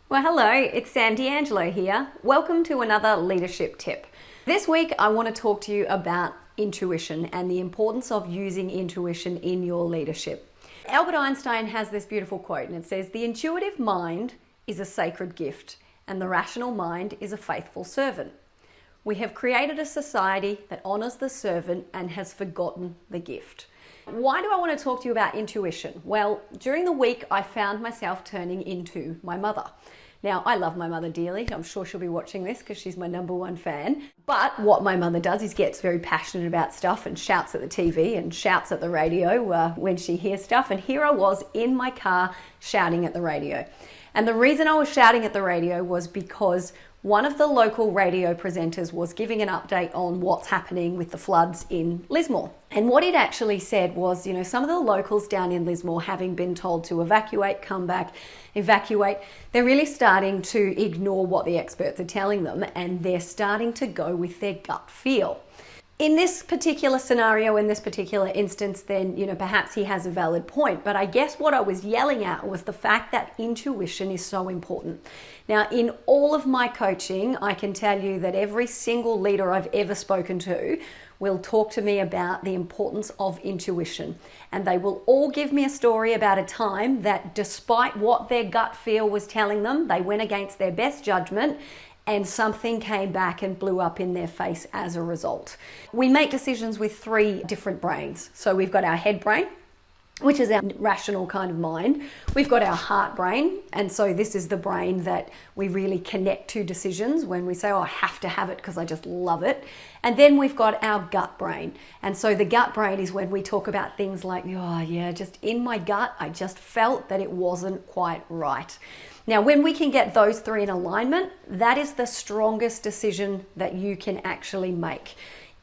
Well, hello, it's Sam D'Angelo here. Welcome to another leadership tip. This week, I want to talk to you about intuition and the importance of using intuition in your leadership. Albert Einstein has this beautiful quote, and it says, "The intuitive mind is a sacred gift, and the rational mind is a faithful servant." We have created a society that honors the servant and has forgotten the gift. Why do I want to talk to you about intuition? Well, during the week, I found myself turning into my mother. Now, I love my mother dearly. I'm sure she'll be watching this because she's my number one fan. But what my mother does is gets very passionate about stuff and shouts at the TV and shouts at the radio when she hears stuff. And here I was in my car shouting at the radio. And the reason I was shouting at the radio was because one of the local radio presenters was giving an update on what's happening with the floods in Lismore. And what it actually said was, some of the locals down in Lismore, having been told to evacuate, come back, evacuate, they're really starting to ignore what the experts are telling them, and they're starting to go with their gut feel. In this particular scenario, in this particular instance, then, perhaps he has a valid point. But I guess what I was yelling at was the fact that intuition is so important. Now, in all of my coaching, I can tell you that every single leader I've ever spoken to will talk to me about the importance of intuition. And they will all give me a story about a time that despite what their gut feel was telling them, they went against their best judgment and something came back and blew up in their face as a result. We make decisions with three different brains. So we've got our head brain, which is our rational kind of mind. We've got our heart brain, and so this is the brain that we really connect to decisions when we say, I have to have it because I just love it. And then we've got our gut brain. And so the gut brain is when we talk about things like, just in my gut, I just felt that it wasn't quite right. Now, when we can get those three in alignment, that is the strongest decision that you can actually make.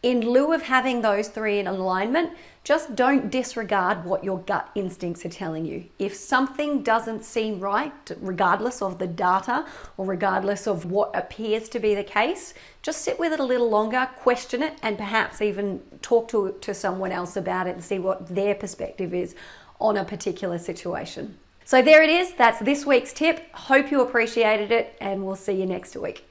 In lieu of having those three in alignment, just don't disregard what your gut instincts are telling you. If something doesn't seem right, regardless of the data or regardless of what appears to be the case, just sit with it a little longer, question it, and perhaps even talk to someone else about it and see what their perspective is on a particular situation. So there it is. That's this week's tip. Hope you appreciated it, and we'll see you next week.